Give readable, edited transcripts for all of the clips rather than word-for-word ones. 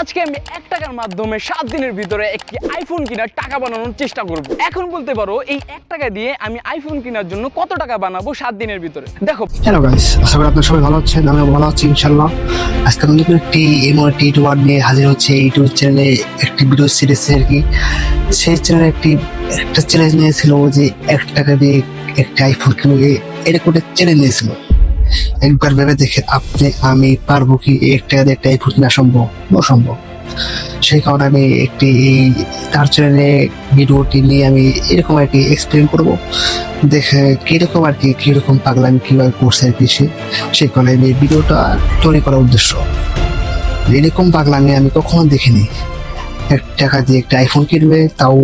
আজকে আমি 1 টাকার মাধ্যমে 7 দিনের ভিতরে একটি আইফোন কেনার টাকা বানানোর চেষ্টা করব। এখন বলতে পারো এই 1 টাকা দিয়ে আমি আইফোন কেনার জন্য কত টাকা বানাবো 7 দিনের ভিতরে। দেখো, হ্যালো গাইস, আশা করি আপনারা সবাই ভালো আছেন। আমি ভালো আছি ইনশাআল্লাহ। আজকে আমি নতুন একটি এমওটি ওয়ার্ড নিয়ে হাজির হচ্ছে ইউটিউব চ্যানেলে একটি ভিডিও সিরিজ আর কি। সেই চ্যানেলে একটা চ্যালেঞ্জ নিয়েছিল যে 1 টাকা দিয়ে একটা আইফোন কিনবে, এরকম একটা চ্যালেঞ্জ নিয়েছিল। একবার ভেবে দেখে আমি পারবো কি 1 টাকা দিয়ে একটা আইফোন কেনা সম্ভব? অসম্ভব। সেই কারণে আমি তার চ্যানেলে ভিডিওটি নিয়ে আমি এরকম আর কি এক্সপ্লেন করবো, দেখে কিরকম পাগলামি কিভাবে করছে আর কি সেই কারণে আমি ভিডিওটা তৈরি করার উদ্দেশ্য। এরকম পাগলামি আমি কখনো দেখিনি। 1 টাকা দিয়ে একটা আইফোন কিনবে, তাও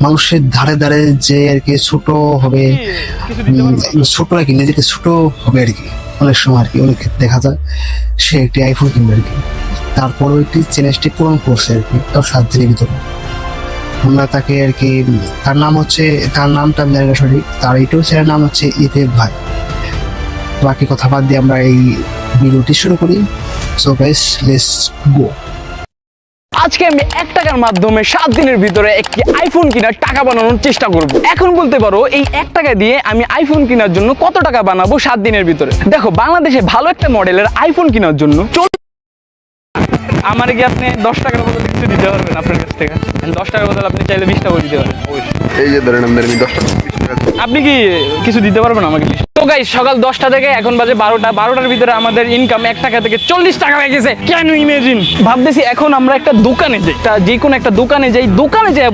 মানুষের ধারে ধারে যে আর কি ছোট হবে, ছোট আর কি নিজেকে ছোট হবে আর কি। অনেক সময় আর কি অনেক দেখা যায় সে একটি আইফোন কিনবে আর কি, তারপরও একটি চ্যালেঞ্জটি পূরণ করছে আর কি, তার 7 দিনের ভিতরে। আমরা তাকে আর কি, তার নামটা আমি জানি না সঠিক, তার ইউটিউব চ্যানেলের নাম হচ্ছে ইফেক ভাই। বাকি কথা বাদ দিয়ে আমরা এই ভিডিওটি শুরু করি। So guys, let's go. আজকে আমি 1 টাকার মাধ্যমে 7 দিনের ভিতরে একটি আইফোন কেনার টাকা বানানোর চেষ্টা করব। এখন বলতে পারো এই 1 টাকা দিয়ে আমি আইফোন কেনার জন্য কত টাকা বানাবো 7 দিনের ভিতরে। দেখো, বাংলাদেশে ভালো একটা মডেলের আইফোন কেনার জন্য আমার কি আপনি 10 টাকার বদলে কিছু দিতে পারবেন আপনার কাছ থেকে? 10 টাকার বদলে আপনি চাইলে 20 টাকা দিতে পারেন। এই যে ধরেন আমি 10 টাকা 20 টাকা আপনি কি কিছু দিতে পারবেন আমাকে? তো গাইস, সকাল 10টা থেকে এখন বাজে 12টার ভিতরে আমাদের ইনকাম 1 টাকা থেকে 40 টাকা হয়ে গেছে। কেন ইমেজিন? ভাবতেছি এখন আমরা একটা দোকানে যাই, যে কোনো একটা দোকানে যাই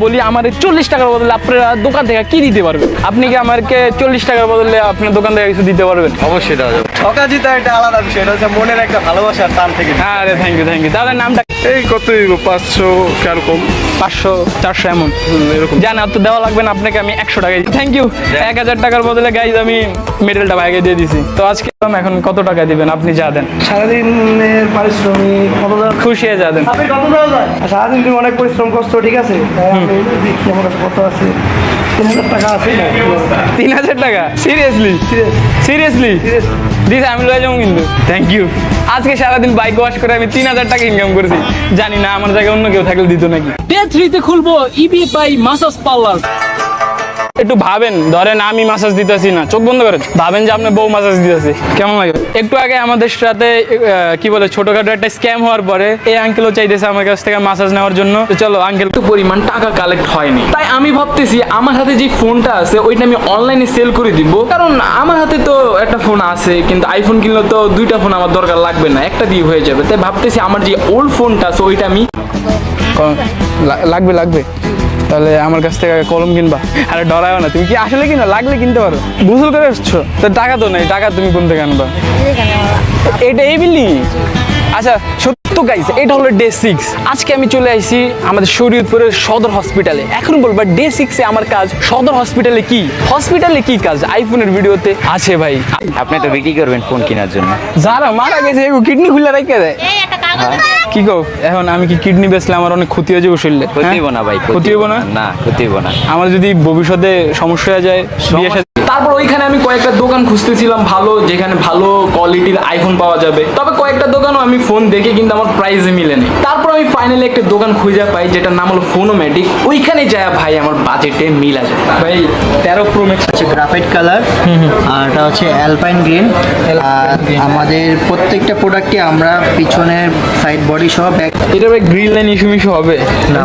বলি আমার 40 টাকার বদলে আপনারা দোকান থেকে কি দিতে পারবেন? আপনি কি আমাকে 40 টাকার বদলে আপনার দোকান থেকে কিছু দিতে পারবেন? অবশ্যই দেওয়া যাবে। ঠকা জিতা একটা আলাদা বিষয়, এটা হচ্ছে মনের একটা ভালোবাসার টান থেকে। আরে থ্যাংক ইউ। তাহলে নামটা এই কত 500 কিরকম 500 400 এমন এরকম জানা তো দেওয়া লাগবে না আপনাকে। আমি 100 টাকা থ্যাংক ইউ। 1000 টাকার বদলে গাইজ আমি মেডেলটা বাইকে দিয়ে দিছি। তো আজকে এখন কত টাকা দিবেন? আপনি যা দেন, সারাদিনের পারিশ্রমিক কত দাও? খুশি হয়ে যা দেন। আপনি কত দাও যায়? সারাদিন তুমি অনেক পরিশ্রম করছো, ঠিক আছে? তাই আমি দেখি আমার কাছে কত আছে। 3000 টাকা আছে না? 3000 টাকা? সিরিয়াসলি দিদি, আমি লয়ে যাবো কিন্তু। Thank you. আজকে সারাদিন বাইক ওয়াশ করে আমি 3000 টাকা ইনকাম করেছি। জানি না আমার জায়গায় অন্য কেউ থাকলে দিত নাকি। ডে 3-তে খুলবো ইবি বাই মাসাজ পার্লার। একটু ভাবেন, ধরেন আমি মাসাজ দিতেছি না, চোখ বন্ধ করেন, ভাবেন যে আপনি বউ মাসাজ দিতেছি, কেমন লাগে? একটু আগে আমাদের সাথে কি বলে ছোটখাটো একটা স্ক্যাম হওয়ার পরে এই আঙ্কেলও চাইতেছে আমার কাছ থেকে মাসাজ নেওয়ার জন্য। তো চলো আঙ্কেল, একটু পরিমাণ টাকা কালেক্ট হয়নি, তাই আমি ভাবতেছি আমার হাতে যে ফোনটা আছে ওইটা আমি অনলাইনে সেল করে দিব। কারণ আমার হাতে তো একটা ফোন আছে, কিন্তু আইফোন কিনলে তো 2টা ফোন আমার দরকার লাগবে না, একটা দিয়ে হয়ে যাবে। তাই ভাবতেছি আমার যে ওল্ড ফোনটা আছে ওইটা আমি লাগবে তাহলে আমার কাছ থেকে কলম কিনবা। আরে ডরাও না, তুমি কি আসলে কিনো? লাগলে কিনতে পারো। গোসল করে আসছো তো টাকা তো নেই, টাকা তুমি কোন থেকে আনবা? এটা এই বিল্ডিং? আচ্ছা সত্য গাইস, এটা হলো ডে 6। আজকে আমি চলে আসছি আমাদের শরীয়তপুরের সদর হসপিটালে। এখন বলবা ডে 6-এ আমার কাজ সদর হসপিটালে কি কাজ আইফোনের ভিডিওতে আছে ভাই। আপনি তো বিক্রি করবেন ফোন কেনার জন্য। যারা মারা গেছে কিডনি খুলে রেখে দেয়। কি গো, এখন আমি কি কিডনি বেচলে আমার অনেক ক্ষতি হয়ে যাবে শরীরে? ক্ষতি হইব না ভাই, ক্ষতি হইব না? না, ক্ষতি হইব না। আমার যদি ভবিষ্যতে সমস্যা হয়ে যায় বিয়ে শাদী। তারপর ওইখানে আমি কয়েকটা দোকান খুঁজতেছিলাম ভালো, যেখানে ভালো কোয়ালিটির আইফোন পাওয়া যাবে। তবে কয়েকটা দোকানও আমি ফোন দেখে কিন্তু আমার প্রাইসে মিলে নেই। তারপর আমি ফাইনালি একটা দোকান খুঁজে পাই যেটার নাম হলো ফোনোম্যাটিক। ওইখানে যায় ভাই আমার বাজেটে মিলা যায়। ভাই 13 প্রো ম্যাক্স হচ্ছে গ্রাফাইট কালার, আর এটা হচ্ছে অ্যালপাইন গ্রিন। আমাদের প্রত্যেকটা প্রোডাক্টে আমরা পিছনের সাইড বডি সহ ব্যাক, এটা ভাই গ্রিন লাইন ইস্যু মিশু হবে না?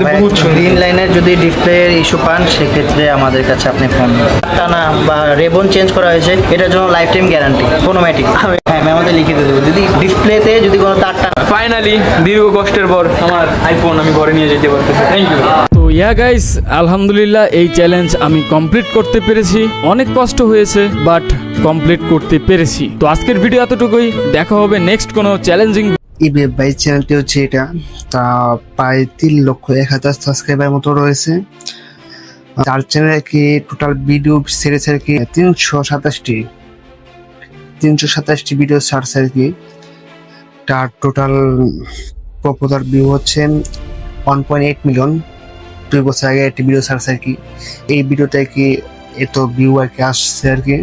গ্রিন লাইনের যদি ডিসপ্লের ইস্যু পান সেক্ষেত্রে আমাদের কাছে আপনি ফোন টানা বা রেবন চেঞ্জ করা হয়েছে, এটার জন্য লাইফ টাইম গ্যারান্টি ফোনোম্যাটিক। হ্যাঁ, আমি আমাদের লিখে দেবো যদি ডিসপ্লেতে যদি কোনো তার টানা। ফাইনালি দীর্ঘ কষ্টের পর আমার আইফোন আমি ঘরে নিয়ে যেতে পারতেছি। Thank you. তো গাইস, আলহামদুলিল্লাহ এই চ্যালেঞ্জ আমি কমপ্লিট করতে পেরেছি। অনেক কষ্ট হয়েছে বাট কমপ্লিট করতে পেরেছি। তো আজকের ভিডিও এতটুকুই, দেখা হবে নেক্সট কোনো চ্যালেঞ্জিং। ইবে বাই চ্যানেলটি হচ্ছে এটা, তা প্রায় 3,01,000 সাবস্ক্রাইবার মতো রয়েছে। তার চ্যানেলে কি টোটাল ভিডিও সিরিজ আর কি 327টি ভিডিও সার্চ আর কি। তার টোটাল পপুলার ভিউ হচ্ছে 1.8 মিলিয়ন। 2 বছর আগে একটি ভিডিও সার্চ আর কি, এই ভিডিওটা কি এত ভিউ আর কি আসছে আর কি।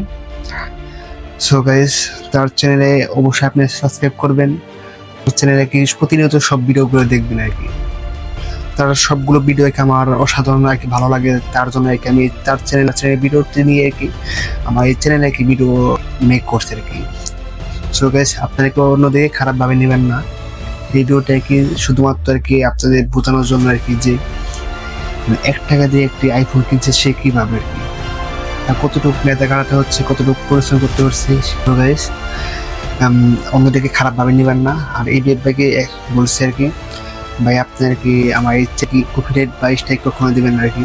সো গাইস, তার চ্যানেলে অবশ্যই আপনি সাবস্ক্রাইব করবেন। চ্যানেলে কি প্রতিনিয়ত সব ভিডিওগুলো দেখবেন আর কি। তার সবগুলো ভিডিও আমার অসাধারণ আর কি ভালো লাগে, তার জন্য আর কি আমি তার চ্যানেলের ভিডিওটি নিয়ে আর কি আমার এই চ্যানেলে কি ভিডিও মেক করছে আর কি। সো গাইস, আপনারা কেউ অন্যদিকে খারাপভাবে নেবেন না, ভিডিওটা কি শুধুমাত্র আর কি আপনাদের বোঝানোর জন্য আর কি যে 1 টাকা দিয়ে একটি আইফোন কিনছে সে কিভাবে আর কি, আর কতটুকু মেধা কাটাতে হচ্ছে, কতটুকু পরিশ্রম করতে হচ্ছে। সো গাইস, অন্যদিকে খারাপভাবে নেবেন না। আর এই ডেট ভাইকে বলছে আর কি, ভাই আপনি আর কি আমার ইচ্ছে কি কপিরাইট বা স্ট্রাইক কখনো দেবেন আর কি,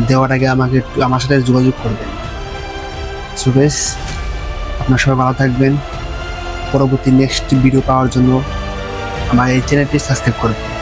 দেওয়ার আগে আমাকে আমার সাথে যোগাযোগ করবেন। সো গাইস, আপনারা সবাই ভালো থাকবেন। পরবর্তী নেক্সট ভিডিও পাওয়ার জন্য আমার এই চ্যানেলটি সাবস্ক্রাইব করবেন।